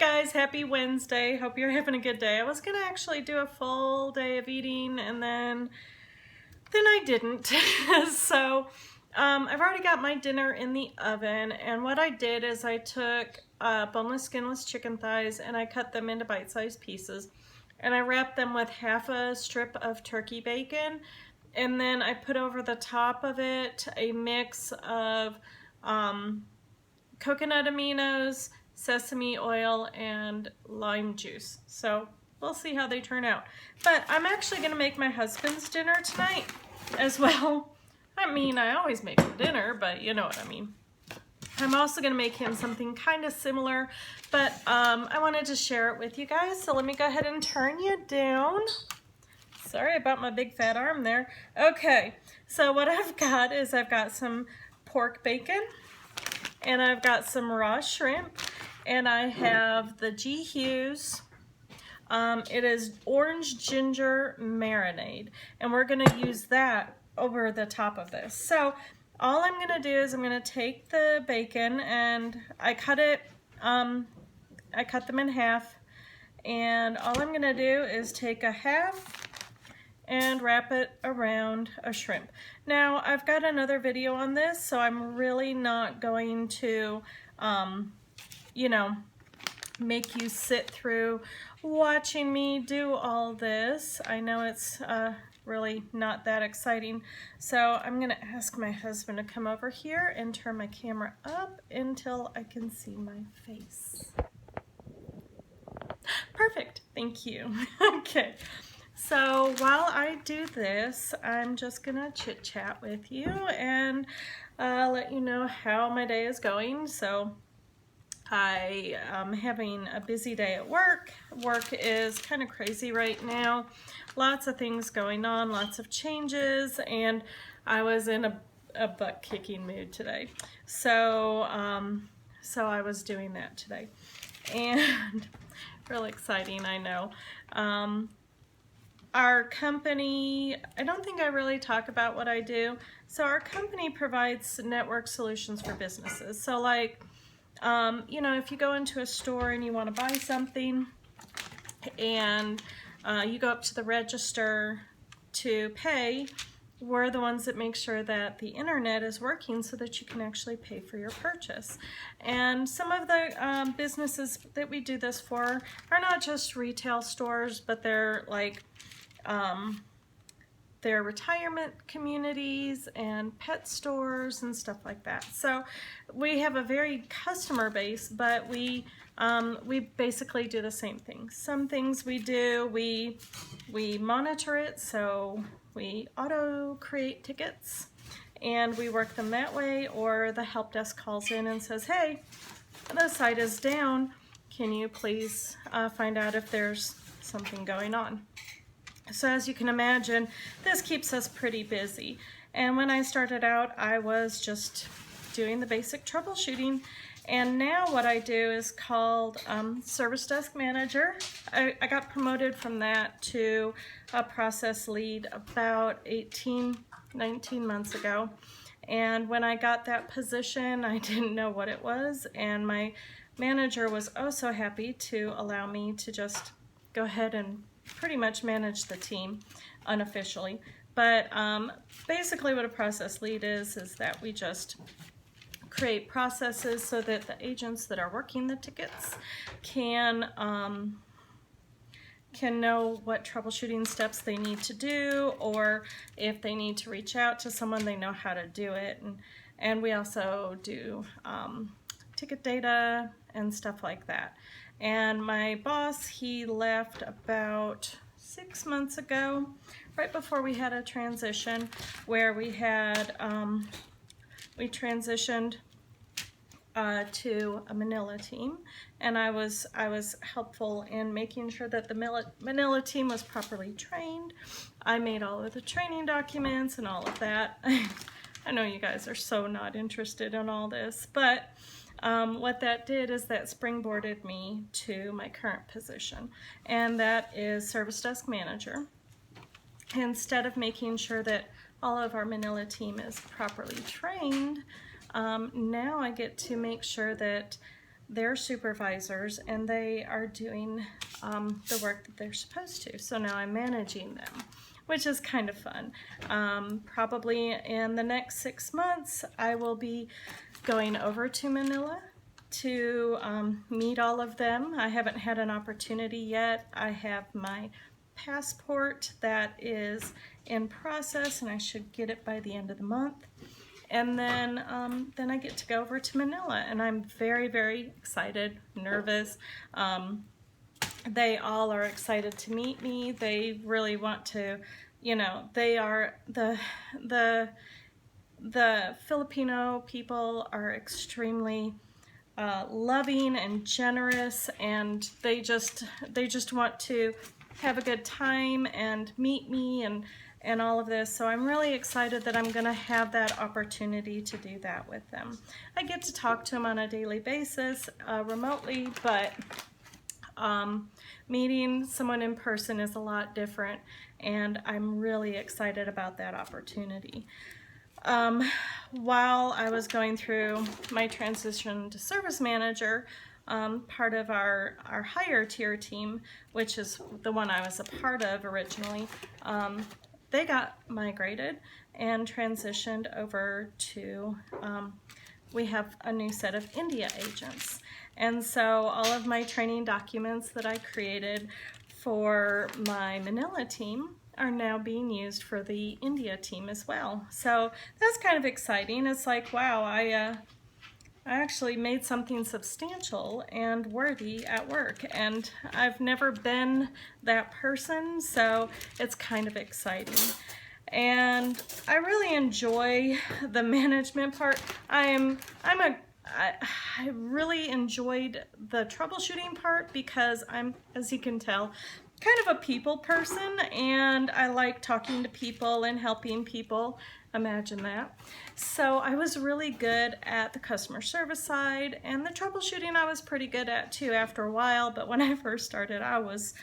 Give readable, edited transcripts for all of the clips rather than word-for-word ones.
guys, happy Wednesday. Hope you're having a good day. I was gonna actually do a full day of eating and then I didn't. So I've already got my dinner in the oven, and what I did is I took boneless, skinless chicken thighs and I cut them into bite-sized pieces, and I wrapped them with half a strip of turkey bacon, and then I put over the top of it a mix of coconut aminos, sesame oil, and lime juice. So we'll see how they turn out. But I'm actually going to make my husband's dinner tonight as well. I mean, I always make him dinner, but you know what I mean. I'm also going to make him something kind of similar, but I wanted to share it with you guys. So let me go ahead and turn you down. Sorry about my big fat arm there. Okay, so what I've got is I've got some pork bacon, and I've got some raw shrimp, and I have the Hughes. It is orange ginger marinade, and we're going to use that over the top of this. So all I'm going to do is I'm going to take the bacon, and I cut them in half, and all I'm going to do is take a half and wrap it around a shrimp. Now, I've got another video on this, so I'm really not going to, you know, make you sit through watching me do all this. I know it's really not that exciting. So I'm gonna ask my husband to come over here and turn my camera up until I can see my face. Perfect, thank you. Okay. So while I do this, I'm just gonna chit chat with you and let you know how my day is going. So I am having a busy day at work. Work is kind of crazy right now. Lots of things going on, lots of changes, and I was in a butt-kicking mood today. So, so I was doing that today. And really exciting, I know. Our company, I don't think I really talk about what I do. So our company provides network solutions for businesses. So like, you know, if you go into a store and you want to buy something, and you go up to the register to pay, we're the ones that make sure that the internet is working so that you can actually pay for your purchase. And some of the businesses that we do this for are not just retail stores, but they're like they're retirement communities and pet stores and stuff like that. So we have a very customer base, but we basically do the same thing. Some things we do, we monitor it, so we auto create tickets and we work them that way, or the help desk calls in and says, hey, the site is down, can you please find out if there's something going on? So as you can imagine, this keeps us pretty busy. And when I started out, I was just doing the basic troubleshooting. And now what I do is called Service Desk Manager. I got promoted from that to a process lead about 18, 19 months ago. And when I got that position, I didn't know what it was. And my manager was oh so happy to allow me to just go ahead and pretty much manage the team unofficially. But basically what a process lead is that we just create processes so that the agents that are working the tickets can know what troubleshooting steps they need to do, or if they need to reach out to someone, they know how to do it. And we also do ticket data and stuff like that. And my boss, he left about 6 months ago, right before we had a transition where we had, we transitioned to a Manila team, and I was helpful in making sure that the Manila team was properly trained. I made all of the training documents and all of that. I know you guys are so not interested in all this, but what that did is that springboarded me to my current position, and that is Service Desk Manager. Instead of making sure that all of our Manila team is properly trained, now I get to make sure that they're supervisors and they are doing the work that they're supposed to. So now I'm managing them, which is kind of fun. Probably in the next 6 months, I will be going over to Manila to meet all of them. I haven't had an opportunity yet. I have my passport that is in process and I should get it by the end of the month. And then I get to go over to Manila, and I'm very, very excited, nervous. They all are excited to meet me. They really want to, you know, they are the Filipino people are extremely loving and generous, and they just want to have a good time and meet me and all of this. So I'm really excited that I'm going to have that opportunity to do that with them. I get to talk to them on a daily basis remotely, but meeting someone in person is a lot different, and I'm really excited about that opportunity. While I was going through my transition to service manager, part of our higher tier team, which is the one I was a part of originally, they got migrated and transitioned over to, we have a new set of India agents. And so all of my training documents that I created for my Manila team are now being used for the India team as well. So that's kind of exciting. It's like, wow, I actually made something substantial and worthy at work, and I've never been that person, so it's kind of exciting. And I really enjoy the management part. I really enjoyed the troubleshooting part because I'm, as you can tell, kind of a people person, and I like talking to people and helping people. Imagine that. So I was really good at the customer service side, and the troubleshooting I was pretty good at too after a while, but when I first started I was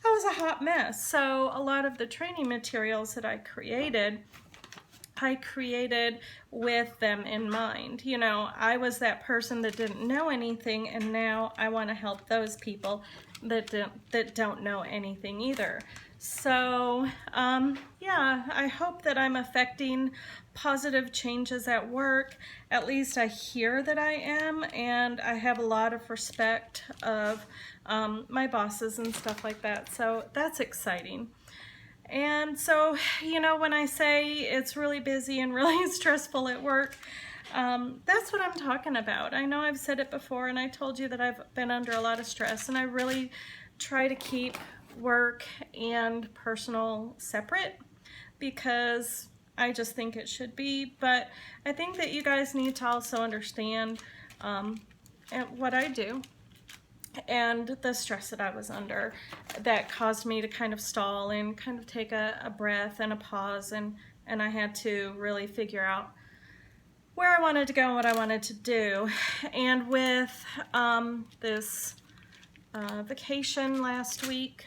a hot mess. So a lot of the training materials that I created with them in mind. You know, I was that person that didn't know anything, and now I want to help those people that don't know anything either. So yeah, I hope that I'm affecting positive changes at work. At least I hear that I am, and I have a lot of respect of my bosses and stuff like that. So that's exciting. And so, you know, when I say it's really busy and really stressful at work, that's what I'm talking about. I know I've said it before, and I told you that I've been under a lot of stress, and I really try to keep work and personal separate because I just think it should be. But I think that you guys need to also understand what I do and the stress that I was under that caused me to kind of stall and kind of take a breath and a pause, and I had to really figure out where I wanted to go and what I wanted to do. And with this vacation last week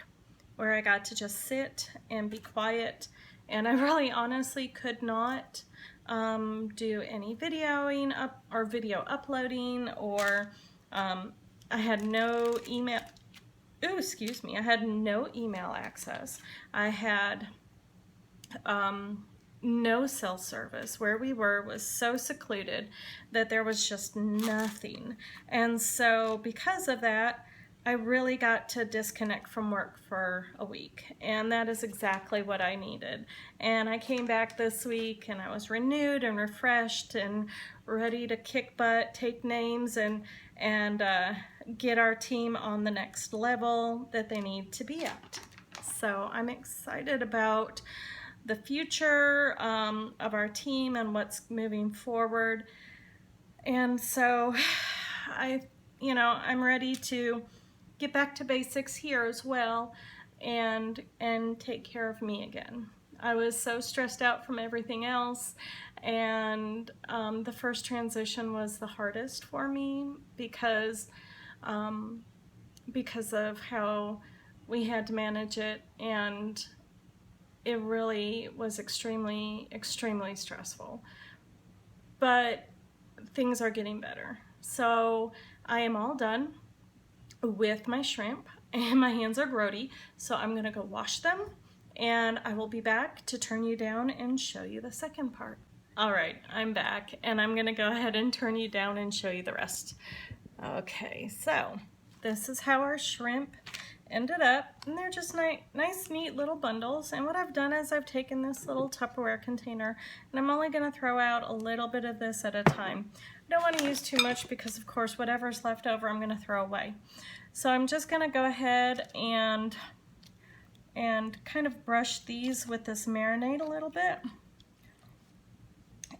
where I got to just sit and be quiet, and I really honestly could not do any videoing or video uploading, or I had no email. Ooh, excuse me. I had no email access. I had no cell service. Where we were was so secluded that there was just nothing. And so because of that, I really got to disconnect from work for a week, and that is exactly what I needed. And I came back this week and I was renewed and refreshed and ready to kick butt, take names, and get our team on the next level that they need to be at. So I'm excited about the future of our team and what's moving forward. And so I'm ready to get back to basics here as well and take care of me again. I was so stressed out from everything else, and the first transition was the hardest for me because of how we had to manage it, and it really was extremely, extremely stressful. But things are getting better. So I am all done with my shrimp and my hands are grody, so I'm gonna go wash them and I will be back to turn you down and show you the second part. All right, I'm back and I'm gonna go ahead and turn you down and show you the rest. Okay, so this is how our shrimp ended up, and they're just nice, neat little bundles. And what I've done is I've taken this little Tupperware container and I'm only gonna throw out a little bit of this at a time. I don't wanna use too much because of course whatever's left over I'm gonna throw away. So I'm just gonna go ahead and kind of brush these with this marinade a little bit.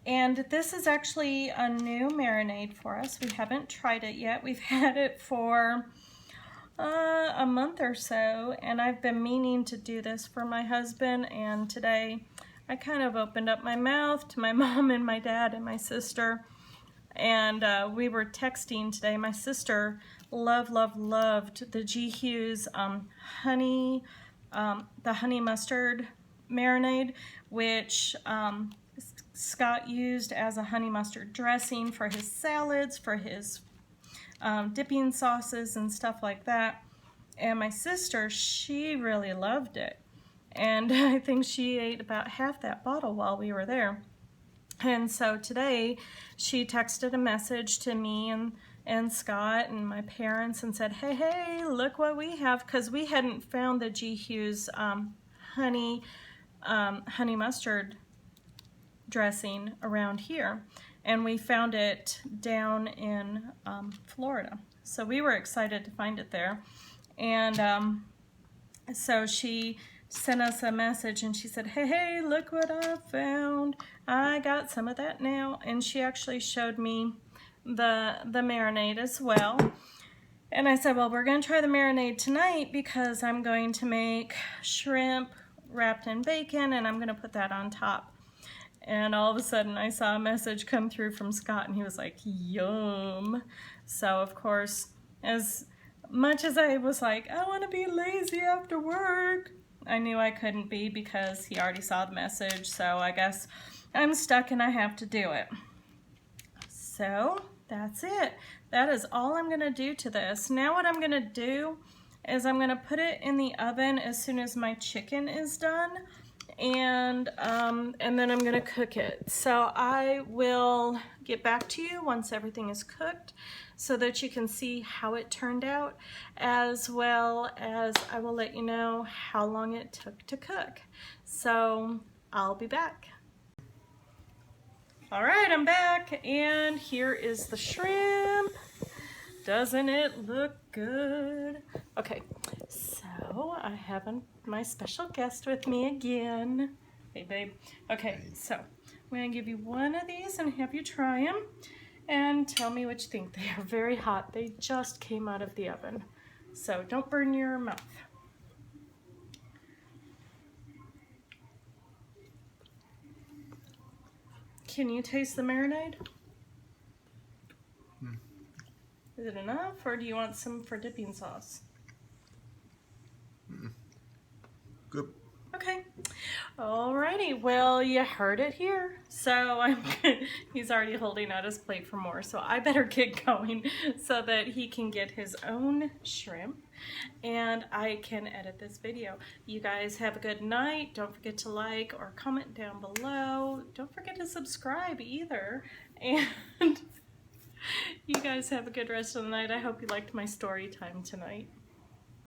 And this is actually a new marinade for us. We haven't tried it yet. We've had it for a month or so, and I've been meaning to do this for my husband, and today I kind of opened up my mouth to my mom and my dad and my sister, and we were texting today. My sister loved the Hughes honey, the honey mustard marinade, which Scott used as a honey mustard dressing for his salads, for his dipping sauces and stuff like that. And my sister, she really loved it. And I think she ate about half that bottle while we were there. And so today she texted a message to me and Scott and my parents and said, hey, look what we have, because we hadn't found the G. Hughes honey mustard dressing around here, and we found it down in Florida, so we were excited to find it there. And so she sent us a message and she said, hey, look what I found, I got some of that now. And she actually showed me the marinade as well, and I said, well, we're going to try the marinade tonight because I'm going to make shrimp wrapped in bacon and I'm going to put that on top. And all of a sudden I saw a message come through from Scott and he was like, yum. So of course, as much as I was like, I want to be lazy after work, I knew I couldn't be because he already saw the message. So I guess I'm stuck and I have to do it. So that's it. That is all I'm going to do to this. Now what I'm going to do is I'm going to put it in the oven as soon as my chicken is done. And then I'm gonna cook it. So I will get back to you once everything is cooked so that you can see how it turned out, as well as I will let you know how long it took to cook. So I'll be back. All right, I'm back, and here is the shrimp. Doesn't it look good? Okay, so I have my special guest with me again. Hey, babe. Okay, so I'm going to give you one of these and have you try them and tell me what you think. They are very hot. They just came out of the oven, so don't burn your mouth. Can you taste the marinade? Is it enough, or do you want some for dipping sauce? Good. Okay. Alrighty. Well, you heard it here. So he's already holding out his plate for more. So I better get going so that he can get his own shrimp and I can edit this video. You guys have a good night. Don't forget to like or comment down below. Don't forget to subscribe either. And you guys have a good rest of the night. I hope you liked my story time tonight.